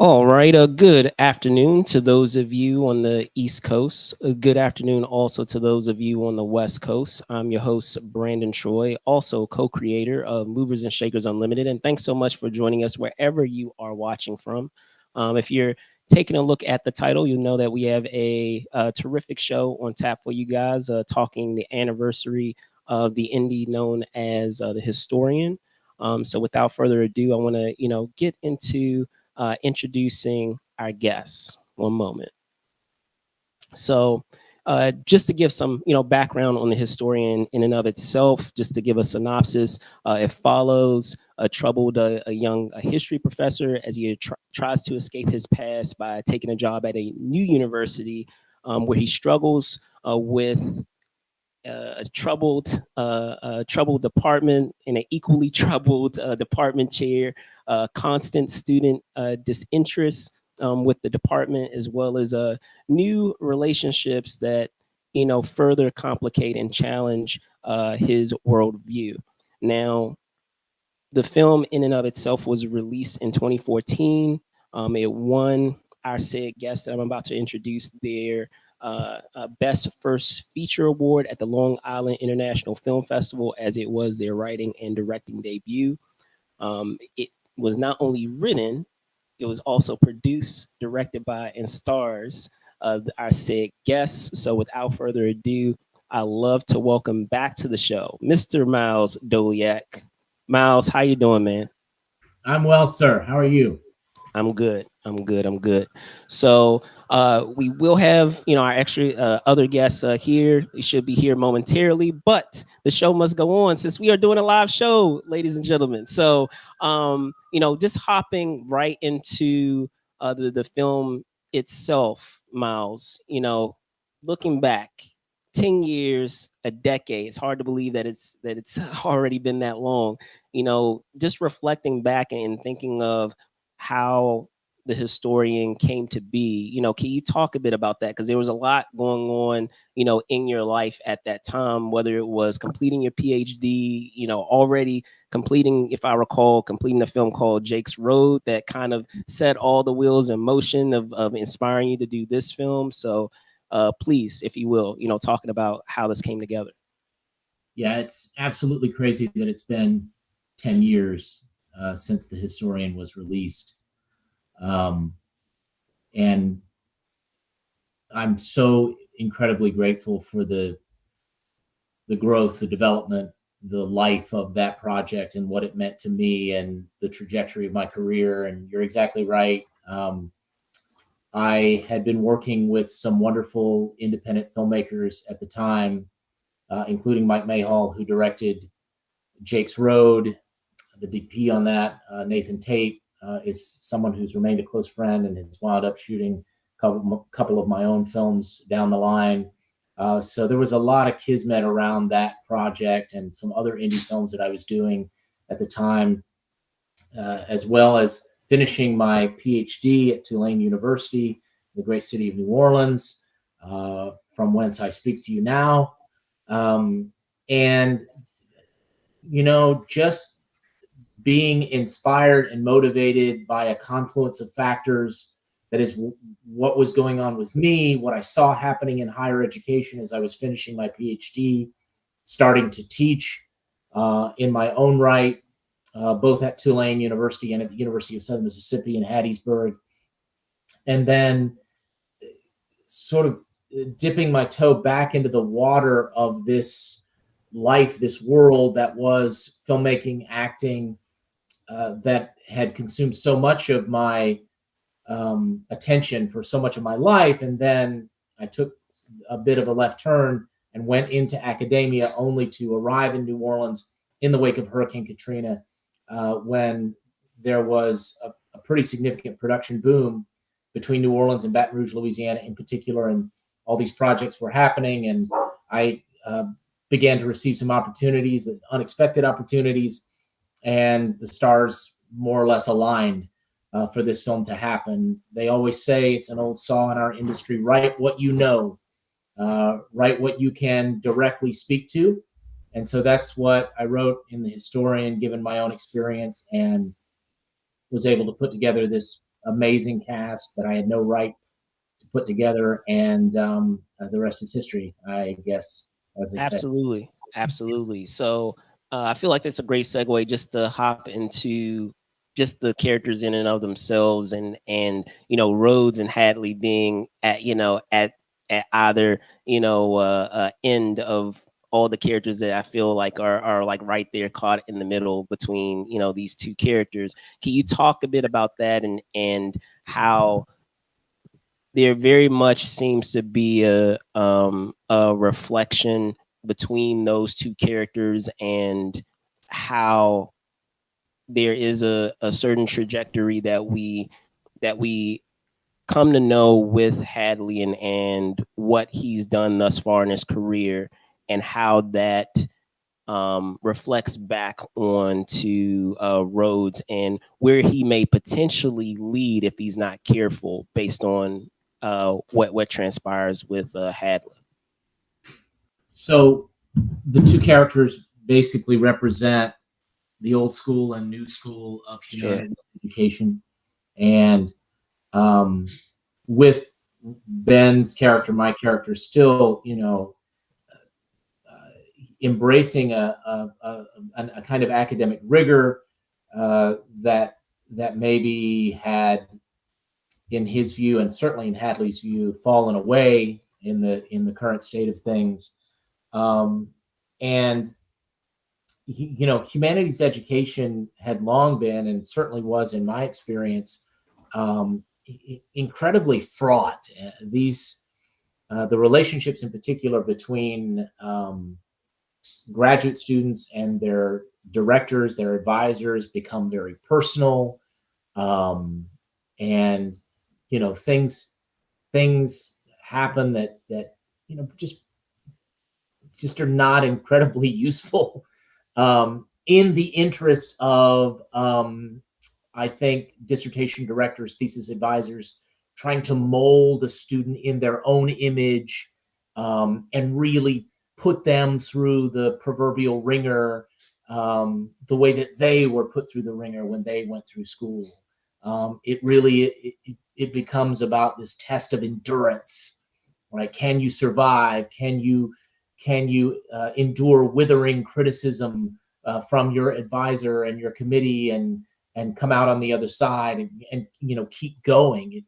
All right. Good afternoon to those of you on the East Coast. Good afternoon also to those of you on the West Coast. I'm your host, Brandon Troy, also co creator of Movers and Shakers Unlimited. And thanks so much for joining us wherever you are watching from. If you're taking a look at the title, you'll know that we have a terrific show on tap for you guys, talking the anniversary of the indie known as The Historian. So without further ado, I want to, get into introducing our guests. One moment. So, just to give some, background on the historian in and of itself, just to give a synopsis, it follows a troubled, a young history professor as he tries to escape his past by taking a job at a new university where he struggles with troubled department and an equally troubled department chair, constant student disinterest with the department, as well as new relationships that further complicate and challenge his worldview. Now, the film in and of itself was released in 2014. It won our said guest that I'm about to introduce their Best First Feature Award at the Long Island International Film Festival, as it was their writing and directing debut. It was not only written, it was also produced, directed by, and stars our said guests. So without further ado, I love to welcome back to the show, Mr. Miles Doleac. Miles, how you doing, man? I'm well, sir. How are you? I'm good. I'm good. I'm good. So we will have, our extra other guests here. We should be here momentarily, but the show must go on since we are doing a live show, ladies and gentlemen. So, just hopping right into the film itself, Miles. Looking back, 10 years, a decade. It's hard to believe that it's already been that long. Just reflecting back and thinking of how the historian came to be. Can you talk a bit about that? Because there was a lot going on, in your life at that time, whether it was completing your PhD, already completing, if I recall, completing a film called Jake's Road that kind of set all the wheels in motion of inspiring you to do this film. So please, if you will, talking about how this came together. Yeah, it's absolutely crazy that it's been 10 years since The Historian was released. Um, and I'm so incredibly grateful for the growth, the development, the life of that project and what it meant to me and the trajectory of my career. And you're exactly right. I had been working with some wonderful independent filmmakers at the time, including Mike Mayhall, who directed Jake's Road. The DP on that, Nathan Tate, is someone who's remained a close friend and has wound up shooting a couple of my own films down the line. So there was a lot of kismet around that project and some other indie films that I was doing at the time, as well as finishing my PhD at Tulane University, the great city of New Orleans, from whence I speak to you now. And, just being inspired and motivated by a confluence of factors that is what was going on with me, what I saw happening in higher education as I was finishing my PhD, starting to teach in my own right, both at Tulane University and at the University of Southern Mississippi in Hattiesburg, and then sort of dipping my toe back into the water of this life, this world that was filmmaking, acting, that had consumed so much of my attention for so much of my life. And then I took a bit of a left turn and went into academia, only to arrive in New Orleans in the wake of Hurricane Katrina, when there was a pretty significant production boom between New Orleans and Baton Rouge, Louisiana in particular. And all these projects were happening. And I began to receive some opportunities, unexpected opportunities, and the stars more or less aligned for this film to happen. They always say, it's an old saw in our industry, write what you know, write what you can directly speak to. And so that's what I wrote in The Historian, given my own experience, and was able to put together this amazing cast that I had no right to put together, and the rest is history, I guess, as they say. Absolutely, absolutely. So I feel like that's a great segue just to hop into just the characters in and of themselves, and Rhodes and Hadley being at at either end of all the characters that I feel like are like right there caught in the middle between these two characters. Can you talk a bit about that and how there very much seems to be a reflection between those two characters and how there is a certain trajectory that we come to know with Hadley and what he's done thus far in his career and how that reflects back onto Rhodes and where he may potentially lead if he's not careful, based on what transpires with Hadley. So the two characters basically represent the old school and new school of Sure. humanities education. And um, with Ben's character, my character, still, embracing a kind of academic rigor that maybe had, in his view, and certainly in Hadley's view, fallen away in the current state of things. And humanities education had long been, and certainly was in my experience, incredibly fraught. The relationships in particular between graduate students and their directors, their advisors, become very personal, and things happen that just are not incredibly useful, in the interest of, I think, dissertation directors, thesis advisors, trying to mold a student in their own image, and really put them through the proverbial ringer, the way that they were put through the ringer when they went through school. It becomes about this test of endurance, right? Can you survive? Can you endure withering criticism from your advisor and your committee, and come out on the other side, and keep going?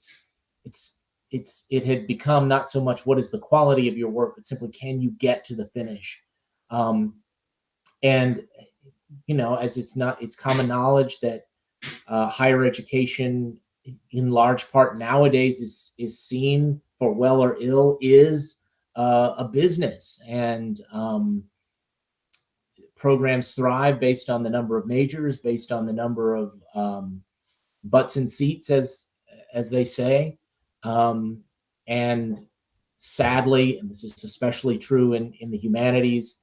It had become not so much what is the quality of your work, but simply, can you get to the finish? And as it's common knowledge that higher education, in large part nowadays, is seen, for well or ill, is a business, and programs thrive based on the number of majors, based on the number of butts and seats, as they say. And sadly, and this is especially true in the humanities,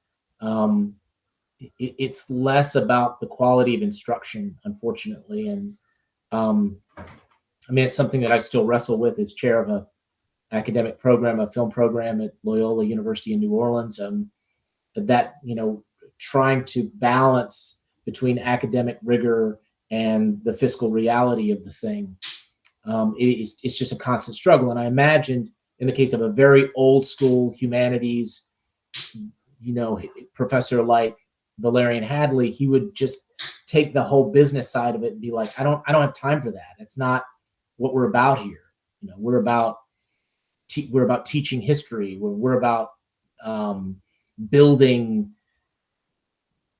it's less about the quality of instruction, unfortunately. And I mean, it's something that I still wrestle with as chair of a academic program, a film program at Loyola University in New Orleans. That trying to balance between academic rigor and the fiscal reality of the thing, it's just a constant struggle. And I imagined, in the case of a very old school humanities, professor like Valerian Hadley, he would just take the whole business side of it and be like, I don't have time for that. It's not what we're about here. We're about teaching history. We're about building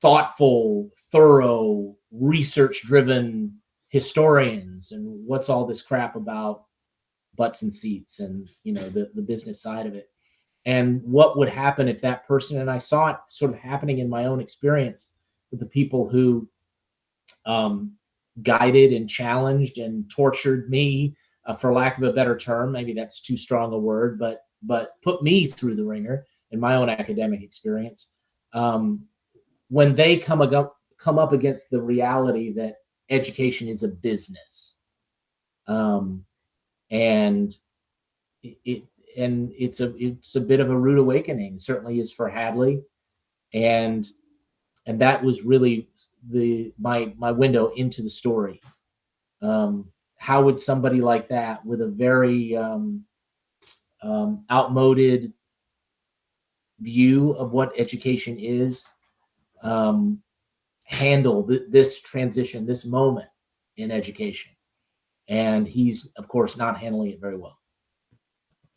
thoughtful, thorough, research-driven historians. And what's all this crap about butts and seats and the business side of it? And what would happen if that person, and I saw it sort of happening in my own experience with the people who guided and challenged and tortured me, for lack of a better term, maybe that's too strong a word, but put me through the ringer in my own academic experience. When they come up against the reality that education is a business, and it's a bit of a rude awakening. Certainly is for Hadley, and that was really my window into the story. how would somebody like that, with a very outmoded view of what education is, um, handle this transition, this moment in education? And he's, of course, not handling it very well.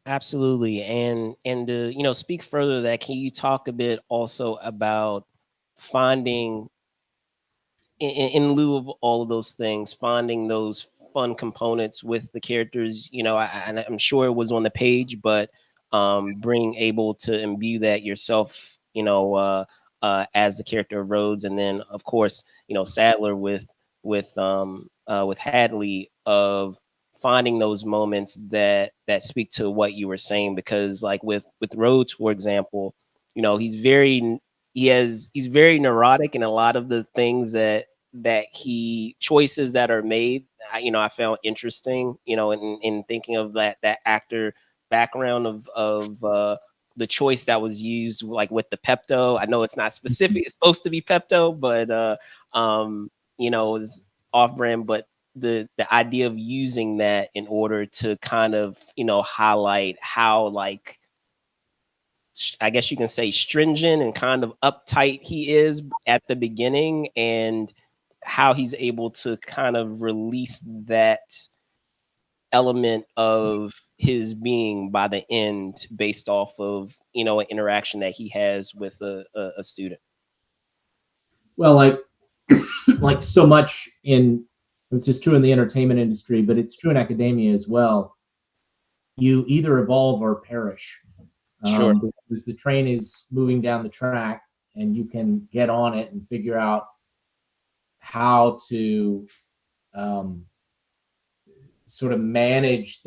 Absolutely. And to, speak further to that, can you talk a bit also about finding in lieu of all of those things, finding those fun components with the characters? And I'm sure it was on the page, but being able to imbue that yourself, as the character of Rhodes, and then of course, Sadler with Hadley, of finding those moments that speak to what you were saying. Because like with Rhodes, for example, he's very neurotic, and a lot of the things that he choices that are made, I found interesting, in thinking of that actor background of the choice that was used, like with the Pepto. I know it's not specific, it's supposed to be Pepto, but it was off brand. But the idea of using that in order to kind of highlight how, like, I guess you can say, stringent and kind of uptight he is at the beginning, and how he's able to kind of release that element of his being by the end, based off of an interaction that he has with a student. Well, like so much in, it's just true in the entertainment industry, but it's true in academia as well. You either evolve or perish, Sure. because the train is moving down the track, and you can get on it and figure out how to um, sort of manage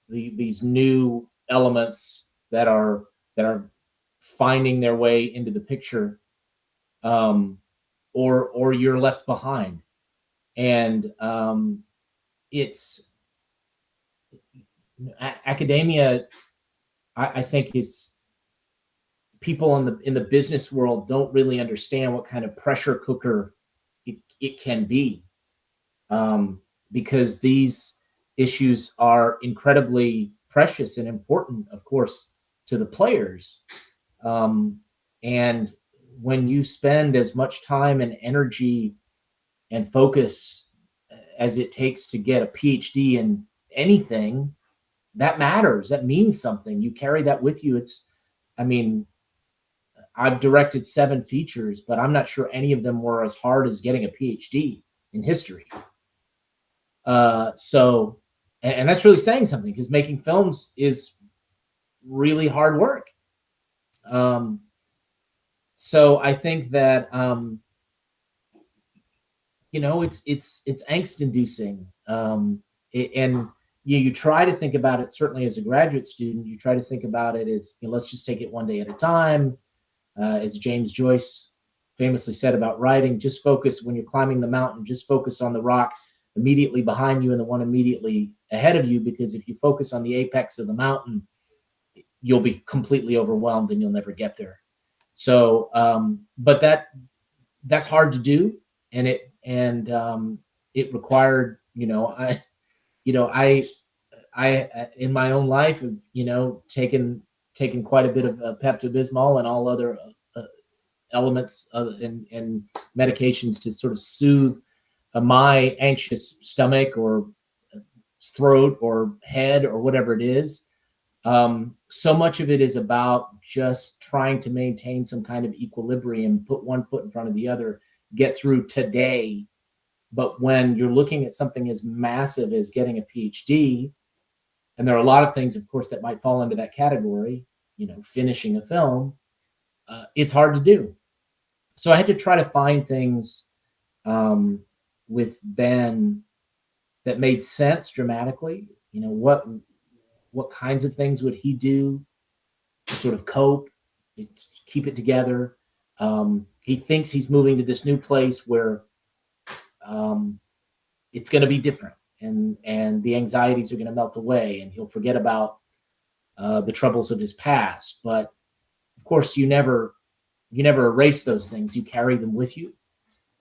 these new elements that are finding their way into the picture, um, or you're left behind. And it's academia. I think is, people in the business world don't really understand what kind of pressure cooker it can be, um, because these issues are incredibly precious and important, of course, to the players. Um, and when you spend as much time and energy and focus as it takes to get a PhD in anything, that matters. That means something. You carry that with you. I mean, I've directed 7 features, but I'm not sure any of them were as hard as getting a PhD in history. So, and that's really saying something, because making films is really hard work. Um, so I think that it's angst inducing, and you try to think about it. Certainly, as a graduate student, you try to think about it as, let's just take it one day at a time. As James Joyce famously said about writing, just focus when you're climbing the mountain. Just focus on the rock immediately behind you and the one immediately ahead of you, because if you focus on the apex of the mountain, you'll be completely overwhelmed and you'll never get there. So, but that's hard to do, and it required, I in my own life have, taken quite a bit of Pepto Bismol and all other elements and medications to sort of soothe my anxious stomach or throat or head or whatever it is. So much of it is about just trying to maintain some kind of equilibrium, put one foot in front of the other, get through today. But when you're looking at something as massive as getting a PhD, and there are a lot of things, of course, that might fall into that category, finishing a film, it's hard to do. So I had to try to find things with Ben that made sense dramatically. What kinds of things would he do to sort of cope, keep it together? He thinks he's moving to this new place where um, it's going to be different, and the anxieties are going to melt away, and he'll forget about the troubles of his past. But of course, you never erase those things. You carry them with you,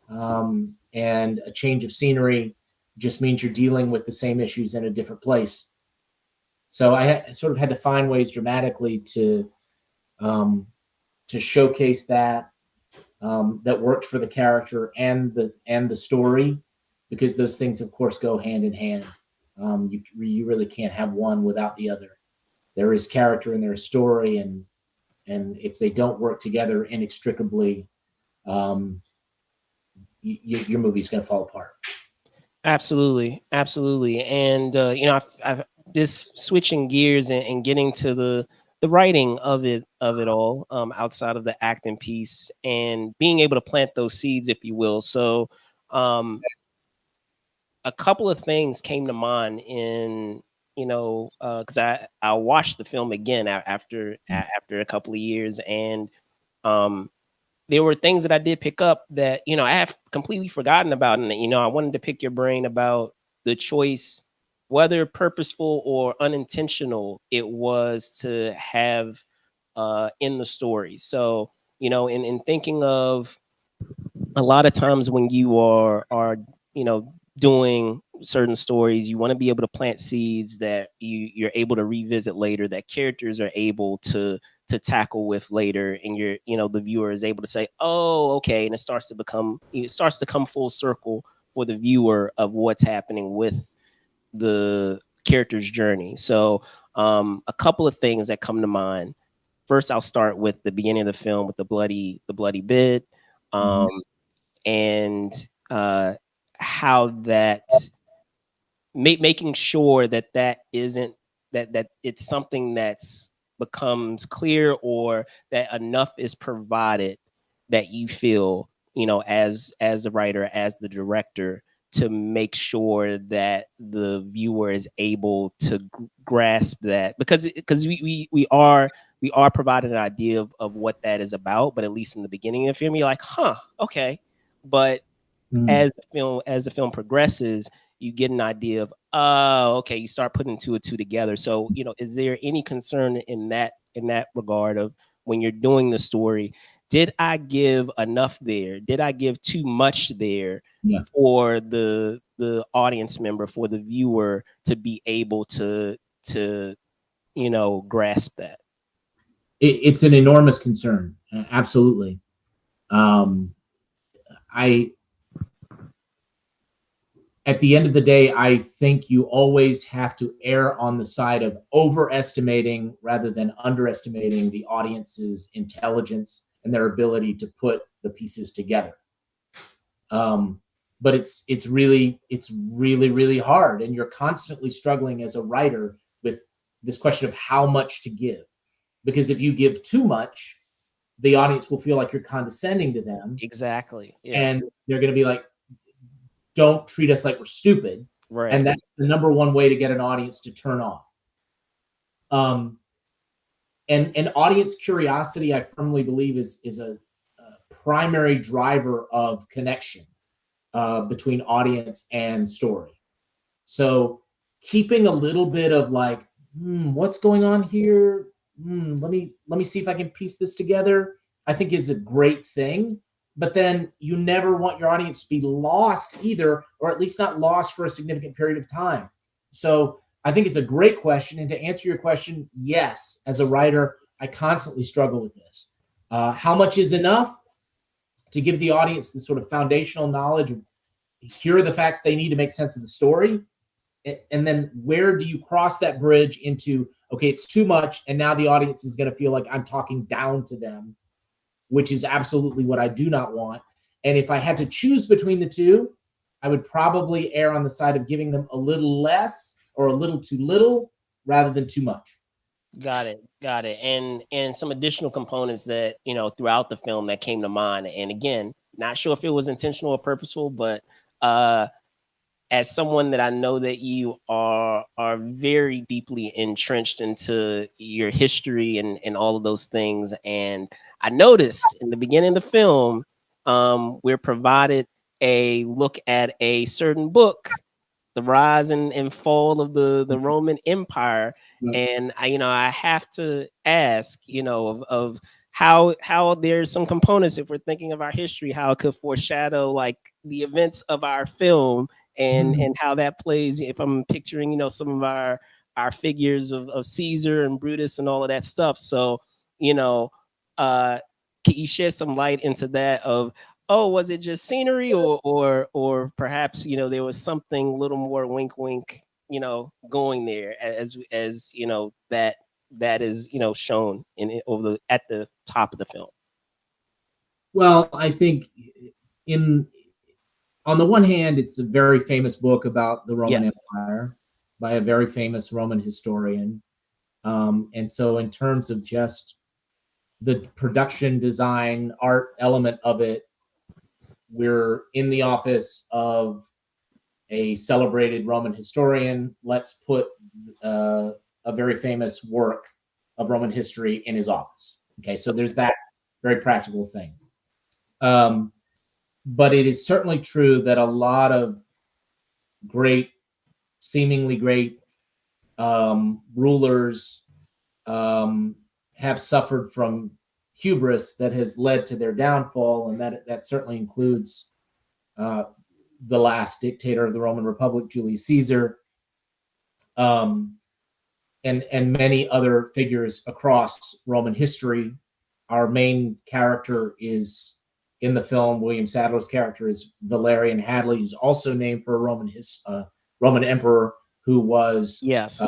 and a change of scenery just means you're dealing with the same issues in a different place. So I sort of had to find ways dramatically um, to showcase that that worked for the character and the story, because those things, of course, go hand in hand. You really can't have one without the other. There is character and there is story, and if they don't work together inextricably, um, your movie's going to fall apart. Absolutely, absolutely. And I've this switching gears and getting to the writing of it all, outside of the acting piece and being able to plant those seeds, if you will. So, um, a couple of things came to mind in, because I watched the film again after a couple of years, and um there were things that I did pick up that, I have completely forgotten about. And, I wanted to pick your brain about the choice, whether purposeful or unintentional, it was to have in the story. So, in thinking of a lot of times when you are doing certain stories, you want to be able to plant seeds that you're able to revisit later, that characters are able to tackle with later, and the viewer is able to say, oh, okay, and it starts to come full circle for the viewer of what's happening with the character's journey. So, a couple of things that come to mind. First, I'll start with the beginning of the film with the bloody bit. Mm-hmm. um and how that making sure that that isn't that it's something that's becomes clear, or that enough is provided that you feel, as the writer, as the director, to make sure that the viewer is able to grasp that, because we are provided an idea of what that is about, but at least in the beginning of the film you're like, huh, okay. But Mm-hmm. as the film progresses, you get an idea of, oh, okay, you start putting two and two together. So, is there any concern in that regard of, when you're doing the story, did I give enough there? Did I give too much there Yeah. for the audience member, for the viewer, to be able to grasp that? It's an enormous concern. Absolutely. Um, I At the end of the day, I think you always have to err on the side of overestimating rather than underestimating the audience's intelligence and their ability to put the pieces together. Um, but it's really hard, and you're constantly struggling as a writer with this question of how much to give, because if you give too much, the audience will feel like you're condescending to them, Exactly. Yeah. and they're going to be like, don't treat us like we're stupid. And Right. that's the number one way to get an audience to turn off. And audience curiosity, I firmly believe, is a primary driver of connection between audience and story. So keeping a little bit of like, what's going on here? Let me see if I can piece this together, I think is a great thing. But then you never want your audience to be lost either, or at least not lost for a significant period of time. So I think it's a great question. And to answer your question, yes, as a writer, I constantly struggle with this. How much is enough to give the audience the sort of foundational knowledge of, here are the facts they need to make sense of the story? And then where do you cross that bridge into, okay, it's too much, and now the audience is going to feel like I'm talking down to them, which is absolutely what I do not want. And if I had to choose between the two, I would probably err on the side of giving them a little less or a little too little rather than too much. Got it. Got it. And some additional components that, throughout the film that came to mind. And again, not sure if it was intentional or purposeful, but uh as someone that I know that you are very deeply entrenched into your history and all of those things. And I noticed in the beginning of the film, we're provided a look at a certain book, the rise and fall of the Roman Empire. Right. And I have to ask, of how there's some components, if we're thinking of our history, how it could foreshadow like the events of our film. and how that plays. If I'm picturing, some of our figures of Caesar and Brutus and all of that stuff. So, you know, uh, can you shed some light into that? Of oh, was it just scenery, or perhaps there was something a little more wink wink, going there as that is shown over at the top of the film. Well, I think in on the one hand, it's a very famous book about the Roman Yes. Empire by a very famous Roman historian. And so, in terms of just the production design art element of it, we're in the office of a celebrated Roman historian. Let's put uh, a very famous work of Roman history in his office. Okay, so there's that very practical thing. Um, but it is certainly true that a lot of great, seemingly great rulers um, have suffered from hubris that has led to their downfall, and that certainly includes uh, the last dictator of the Roman Republic, Julius Caesar, um, and many other figures across Roman history. Our main character is in the film. William Sadler's character is Valerian Hadley, who's also named for a Roman emperor who Yes.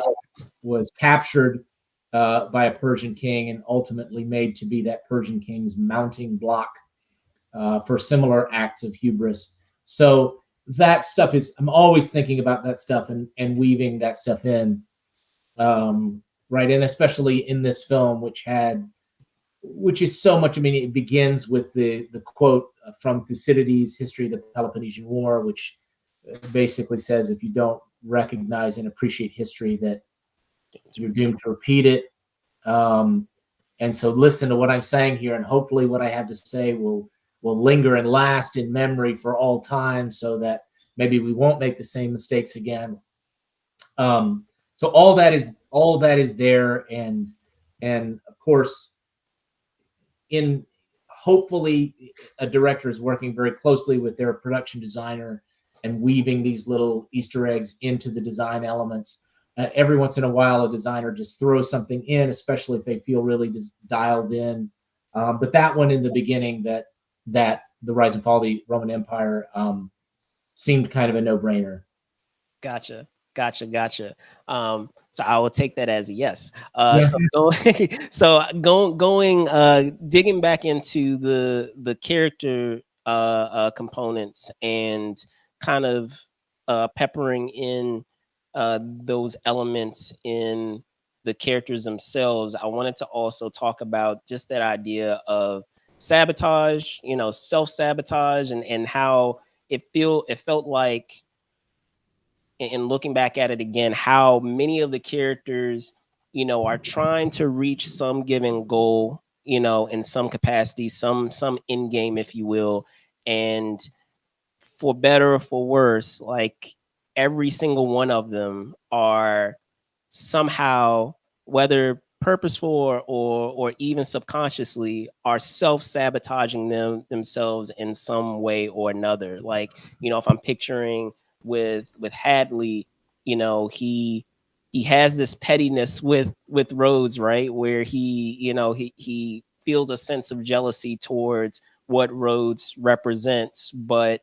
was captured by a Persian king and ultimately made to be that Persian king's mounting block for similar acts of hubris. So that stuff I'm always thinking about that stuff and weaving that stuff in, right? And especially in this film, which is so much. I mean, it begins with the quote from Thucydides' History of the Peloponnesian War, which basically says if you don't recognize and appreciate history, that you're doomed to repeat it. Um, and so listen to what I'm saying here, and hopefully what I have to say will linger and last in memory for all time, so that maybe we won't make the same mistakes again. So all that is there, and of course, in hopefully a director is working very closely with their production designer and weaving these little Easter eggs into the design elements. Every once in a while, a designer just throws something in, especially if they feel really dialed in. But that one in the beginning, that the rise and fall of the Roman Empire, seemed kind of a no-brainer. Gotcha. Gotcha. So I will take that as a yes. Yeah. So going digging back into the character components and kind of peppering in those elements in the characters themselves. I wanted to also talk about just that idea of sabotage, self sabotage, and how it felt like, and looking back at it again, how many of the characters, are trying to reach some given goal, in some capacity, some end game, if you will, and for better or for worse, like every single one of them are somehow, whether purposeful or even subconsciously, are self-sabotaging themselves in some way or another. Like, if I'm picturing with Hadley, he has this pettiness with Rhodes, right? Where he feels a sense of jealousy towards what Rhodes represents, but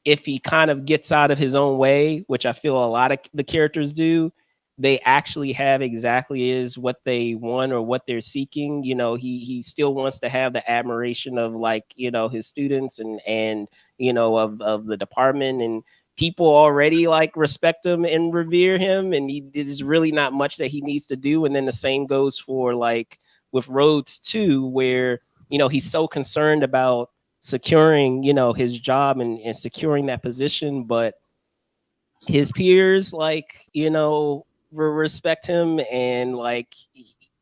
if he kind of gets out of his own way, which I feel a lot of the characters do, they actually have exactly is what they want or what they're seeking. He still wants to have the admiration of, like, his students and of the department, and people already like respect him and revere him, and there's really not much that he needs to do. And then the same goes for, like, with Rhodes too, where he's so concerned about securing his job and securing that position, but his peers, like, respect him, and, like,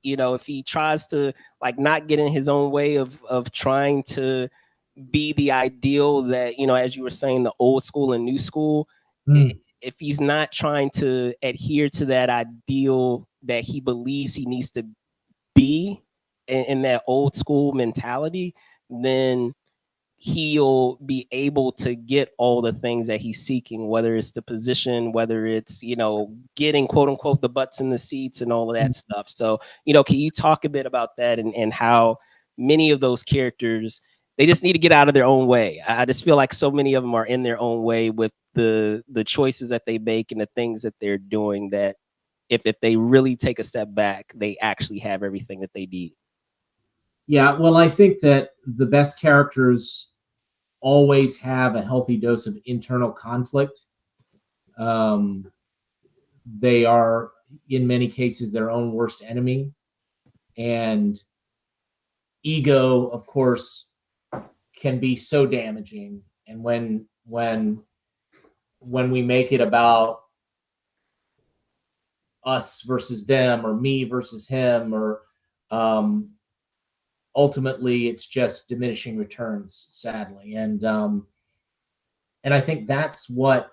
if he tries to, like, not get in his own way of trying to be the ideal that, as you were saying, the old school and new school, Mm. if he's not trying to adhere to that ideal that he believes he needs to be in that old school mentality, then he'll be able to get all the things that he's seeking, whether it's the position, whether it's, getting quote unquote the butts in the seats and all of that stuff. So, can you talk a bit about that, and how many of those characters, they just need to get out of their own way. I just feel like so many of them are in their own way with the choices that they make and the things that they're doing, that if they really take a step back, they actually have everything that they need. Yeah, well, I think that the best characters always have a healthy dose of internal conflict. Um, they are, in many cases, their own worst enemy. And ego, of course, can be so damaging. And when we make it about us versus them, or me versus him, or um, ultimately it's just diminishing returns, sadly. And I think that's what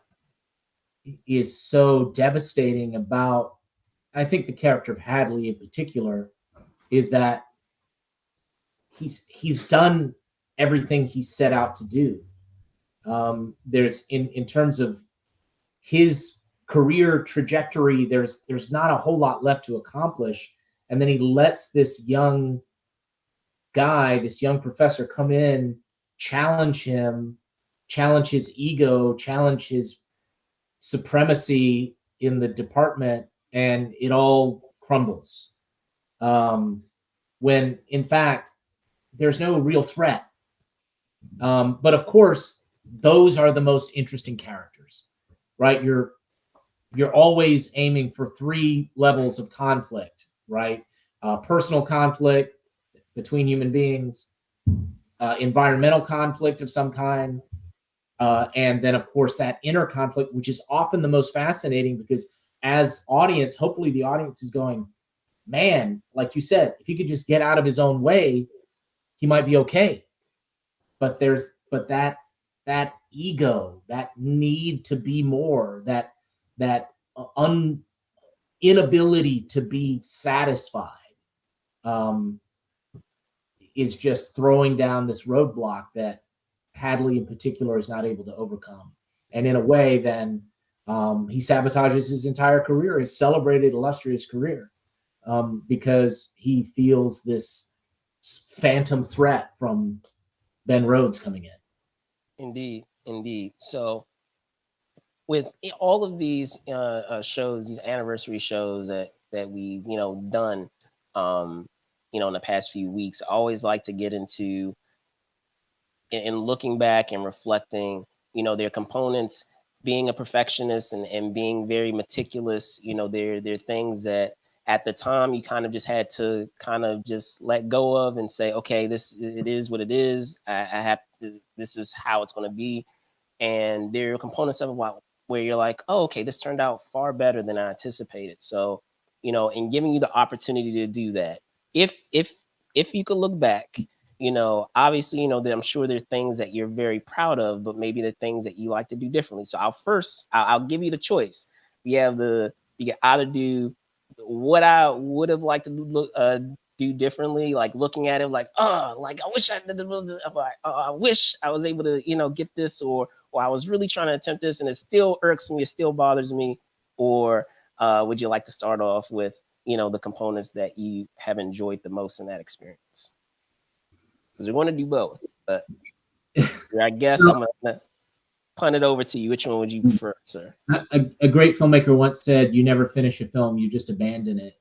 is so devastating about, I think, the character of Hadley in particular, is that he's done everything he set out to do. There's in terms of his career trajectory, there's not a whole lot left to accomplish, and then he lets this young guy, this young professor, come in, challenge him, challenge his ego, challenge his supremacy in the department, and it all crumbles. Um, when in fact, there's no real threat. But of course, those are the most interesting characters, right? You're always aiming for three levels of conflict, right? Personal conflict between human beings, environmental conflict of some kind, and then of course that inner conflict, which is often the most fascinating, because as audience, hopefully the audience is going, man, like you said, if he could just get out of his own way, he might be okay. But that ego, that need to be more, that inability to be satisfied, um, is just throwing down this roadblock that Hadley in particular is not able to overcome. And in a way, then he sabotages his entire career, his celebrated, illustrious career, because he feels this phantom threat from Ben Rhodes coming in. Indeed, indeed. So with all of these shows, these anniversary shows that we done, um, in the past few weeks, I always like to get into in looking back and reflecting, their components, being a perfectionist and being very meticulous. They're things that at the time you kind of just had to kind of just let go of and say, okay, this, it is what it is. I have to, this is how it's going to be. And there are components of it where you're like, oh, okay, this turned out far better than I anticipated. So, in giving you the opportunity to do that, if you could look back, obviously, that I'm sure there are things that you're very proud of, but maybe the things that you like to do differently. So I'll give you the choice. You can either do what I would have liked to do differently, like looking at it like, oh, like I wish I wish I was able to, get this, or I was really trying to attempt this and it still irks me, it still bothers me, or would you like to start off with, the components that you have enjoyed the most in that experience? Because we want to do both, but I guess I'm gonna punt it over to you. Which one would you prefer, sir? A great filmmaker once said, "You never finish a film; you just abandon it."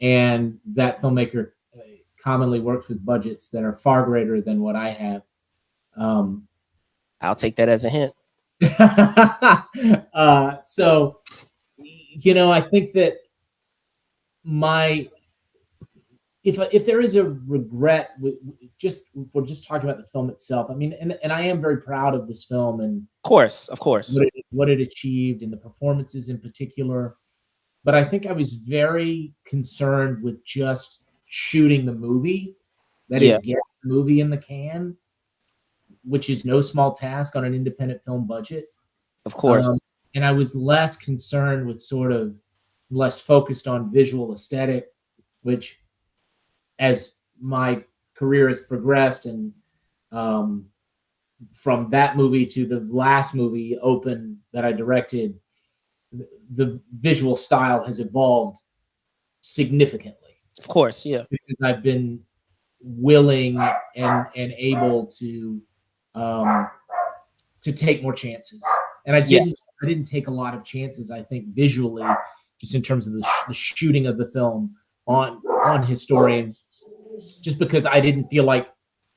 And that filmmaker commonly works with budgets that are far greater than what I have. I'll take that as a hint. So, I think that my if there is a regret, we're just talking about the film itself. I mean, and I am very proud of this film and Of course. what it achieved and the performances in particular. But I think I was very concerned with just shooting the movie. That is, Yeah, get the movie in the can, which is no small task on an independent film budget. of course. And I was less concerned with less focused on visual aesthetic, which, as my career has progressed and Um, from that movie to the last movie, Open, that I directed, the visual style has evolved significantly Of course, yeah. because I've been willing and able um, to take more chances. And Yeah. I didn't take a lot of chances. I think visually, just in terms of the shooting of the film on Historian, just because I didn't feel like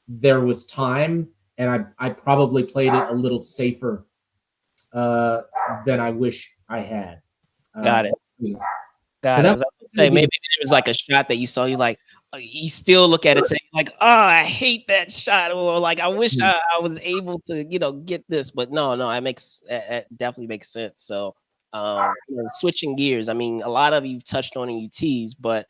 there was time, and I probably played it a little safer uh, than I wish I had. Got it. Yeah. So Got it. I that was about to say maybe maybe there was like a shot that you saw, you like you still look at it today, like, oh, I hate that shot, or like I wish I was able to, get this. But no, it definitely makes sense. So switching gears, I mean, a lot of you've touched on and you teased, but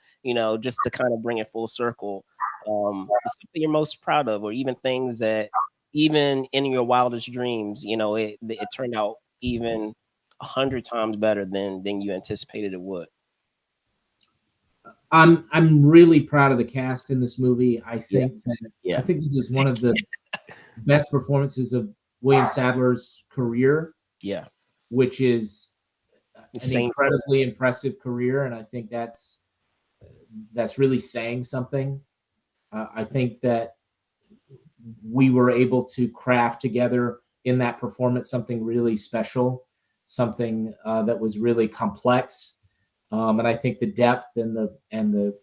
just to kind of bring it full circle, it's something you're most proud of, or even things that even in your wildest dreams, it turned out even 100 times better than you anticipated it would. I'm really proud of the cast in this movie. Yeah. I Yeah. think this is one of the best performances of William Sadler's career, Yeah. which is an Same team. incredibly impressive career, and I think that's really saying something. I think that we were able to craft together in that performance something really special, something that was really complex, and I think the depth and the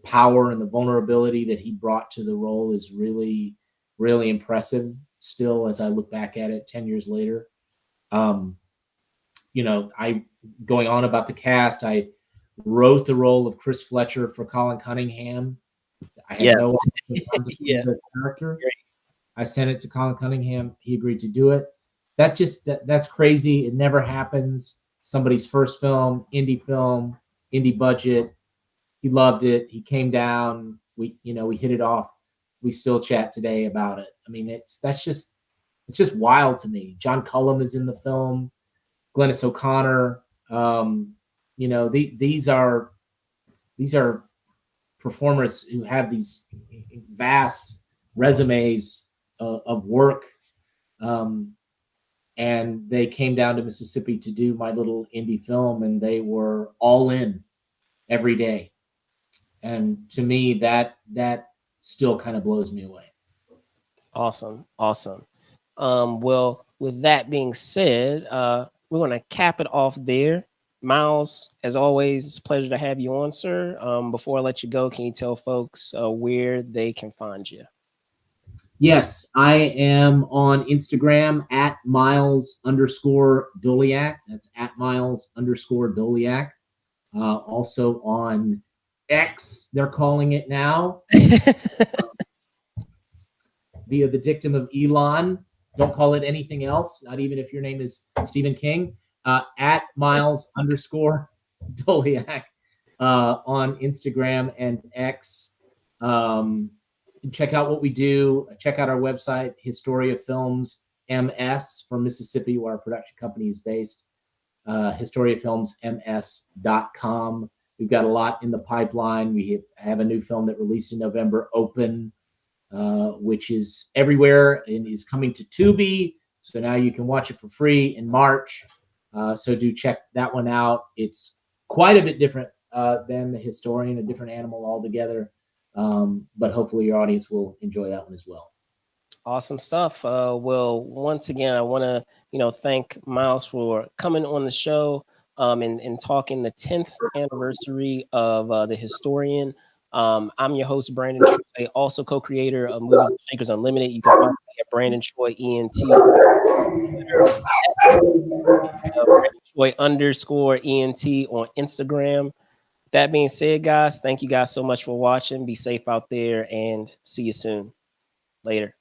power and the vulnerability that he brought to the role is really really impressive. Still, as I look back at it 10 years later, um, I going on about the cast. I wrote the role of Chris Fletcher for Colin Cunningham. I had Yeah. no idea to play Yeah. the character. Great. I sent it to Colin Cunningham. He agreed to do it. That's crazy. It never happens. Somebody's first film, indie budget. He loved it. He came down. We hit it off. We still chat today about it. I mean, it's just wild to me. John Cullum is in the film. Glennis O'Connor. Um, these are performers who have these vast resumes of work, um, and they came down to Mississippi to do my little indie film, and they were all in every day. And to me, that still kind of blows me away. Awesome. Awesome. Well, with that being said, we're gonna cap it off there. Miles, as always, it's a pleasure to have you on, sir. Before I let you go, can you tell folks where they can find you? Yes, I am on Instagram at Miles_Doleac. That's at Miles_Doleac. Also on X, they're calling it now, via the dictum of Elon. Don't call it anything else, not even if your name is Stephen King. At Miles_Doleac on Instagram and X. Um, check out what we do. Check out our website, Historia Films MS, from Mississippi, where our production company is based. HistoriaFilmsMS.com. We've got a lot in the pipeline. We have a new film that released in November, Open, which is everywhere and is coming to Tubi. So now you can watch it for free in March. So do check that one out. It's quite a bit different than The Historian, a different animal altogether. But hopefully your audience will enjoy that one as well. Awesome stuff. Well, once again, I want to, thank Miles for coming on the show, and talking the 10th anniversary of The Historian. I'm your host, Brandon Troy, also co-creator of Movies and Shakers Unlimited. You can find me at Brandon Troy ENT, Troy_ENT on Instagram. That being said, guys, thank you guys so much for watching. Be safe out there and see you soon. Later.